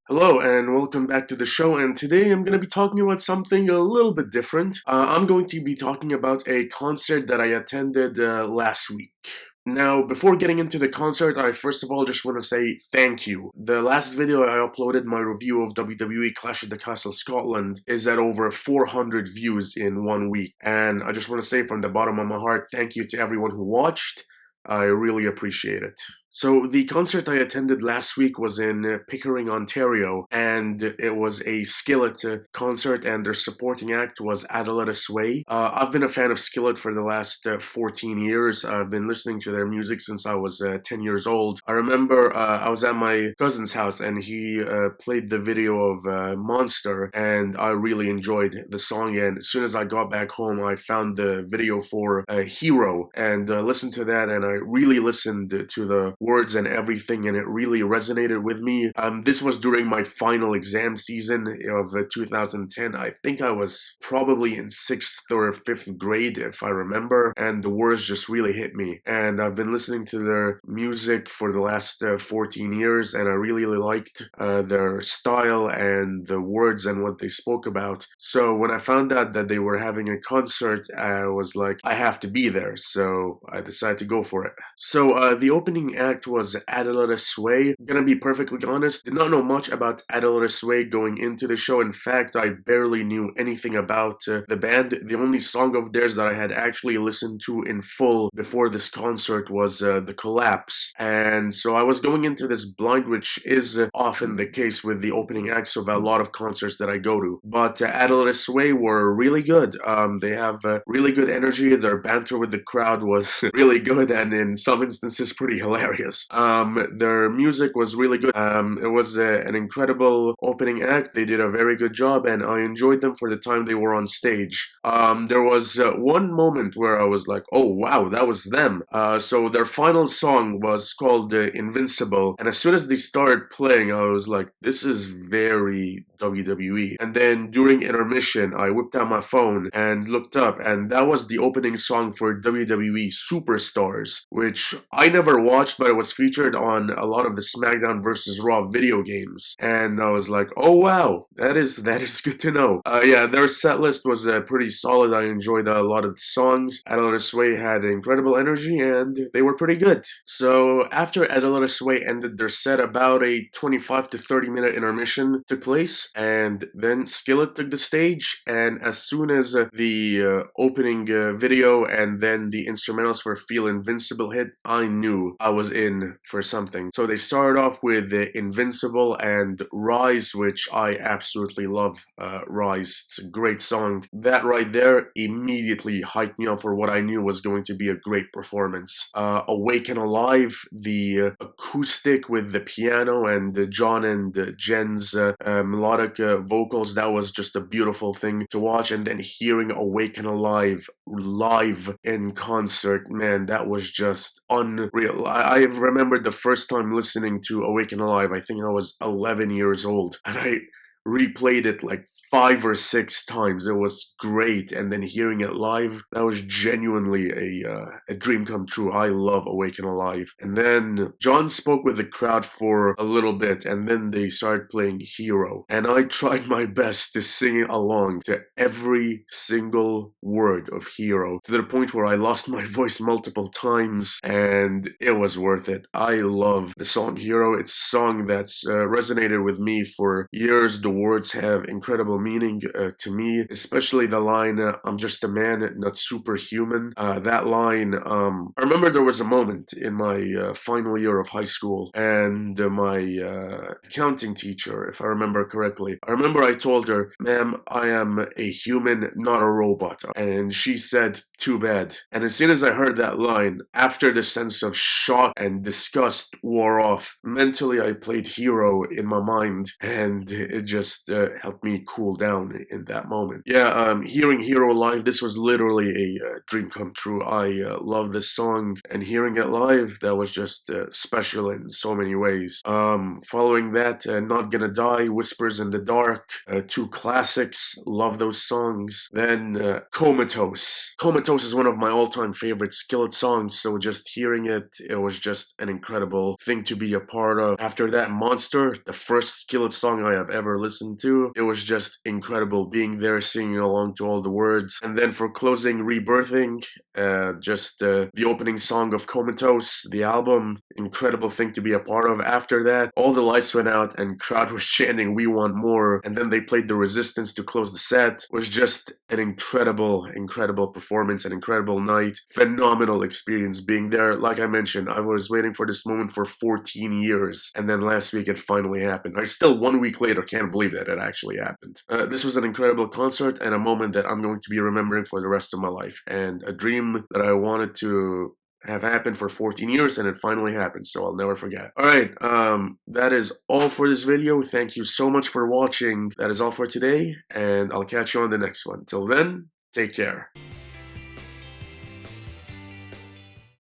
Hello and welcome back to the show. And today I'm going to be talking about something a little bit different. I'm going to be talking about a concert that I attended last week. Now, before getting into the concert, I first of all just want to say thank you. The last video I uploaded, my review of WWE Clash at the Castle Scotland, is at over 400 views in 1 week. And I just want to say from the bottom of my heart, thank you to everyone who watched. I really appreciate it. So the concert I attended last week was in Pickering, Ontario, and it was a Skillet concert, and their supporting act was Adelitas. I've been a fan of Skillet for the last 14 years. I've been listening to their music since I was 10 years old. I remember I was at my cousin's house, and he played the video of Monster, and I really enjoyed the song. And as soon as I got back home, I found the video for Hero, and listened to that, and I really listened to the words and everything, and it really resonated with me. This was during my final exam season of 2010. I think I was probably in 6th or 5th grade, if I remember, and the words just really hit me. And I've been listening to their music for the last 14 years, and I really liked their style and the words and what they spoke about. So when I found out that they were having a concert, I was like, I have to be there. So I decided to go for it. So the opening act was Adelitas. Gonna be perfectly honest, did not know much about Adelitas going into the show. In fact, I barely knew anything about the band. The only song of theirs that I had actually listened to in full before this concert was The Collapse. And so I was going into this blind, which is often the case with the opening acts of a lot of concerts that I go to. But Adelitas were really good. They have really good energy. Their banter with the crowd was really good, and in some instances pretty hilarious. Their music was really good. It was an incredible opening act. They did a very good job, and I enjoyed them for the time they were on stage. There was one moment where I was like, oh wow, that was them. So their final song was called Invincible, and as soon as they started playing, I was like, this is very WWE. And then during intermission, I whipped out my phone and looked up, and that was the opening song for WWE Superstars, which I never watched, but it was featured on a lot of the SmackDown vs. Raw video games. And I was like, oh wow, that is good to know. Yeah, their set list was pretty solid. I enjoyed a lot of the songs. Adelitas had incredible energy, and they were pretty good. So after Adelitas ended their set, about a 25 to 30 minute intermission took place, and then Skillet took the stage. And as soon as the opening video and then the instrumentals for Feel Invincible hit, I knew I was in for something. So they started off with Invincible and Rise, which I absolutely love. Rise, it's a great song. That right there immediately hyped me up for what I knew was going to be a great performance. Awake and Alive, the acoustic with the piano and John and Jen's melodic vocals, that was just a beautiful thing to watch. And then hearing Awake and Alive live in concert, man, that was just unreal. I remember the first time listening to Awake and Alive, I think I was 11 years old, and I replayed it like 5 or 6 times. It was great, and then hearing it live, that was genuinely a dream come true. I love Awake and Alive. And then John spoke with the crowd for a little bit, and then they started playing Hero, and I tried my best to sing along to every single word of Hero, to the point where I lost my voice multiple times, and it was worth it. I love the song Hero. It's a song that's resonated with me for years. The words have incredible meaning to me, especially the line, I'm just a man, not superhuman. That line, I remember there was a moment in my final year of high school, and my accounting teacher, if I remember correctly, I remember I told her, ma'am, I am a human, not a robot. And she said, too bad. And as soon as I heard that line, after the sense of shock and disgust wore off, mentally I played Hero in my mind, and it just helped me cool cool down in that moment. Yeah, hearing Hero live, this was literally a dream come true. I love this song, and hearing it live, that was just special in so many ways. Following that, Not Gonna Die, Whispers in the Dark, two classics, love those songs. Then Comatose. Comatose is one of my all-time favorite Skillet songs, so just hearing it, it was just an incredible thing to be a part of. After that, Monster, the first Skillet song I have ever listened to, it was just incredible being there, singing along to all the words. And then for closing, Rebirthing, just the opening song of Comatose, the album, incredible thing to be a part of. After that, all the lights went out and crowd was chanting, "We want more," and then they played The Resistance to close the set. It was just an incredible performance, an incredible night, phenomenal experience being there. Like I mentioned, I was waiting for this moment for 14 years, and then last week it finally happened. I still, 1 week later, can't believe that it actually happened. This was an incredible concert and a moment that I'm going to be remembering for the rest of my life, and a dream that I wanted to have happened for 14 years, and it finally happened, so I'll never forget. Alright, that is all for this video. Thank you so much for watching. That is all for today, and I'll catch you on the next one. Till then, take care.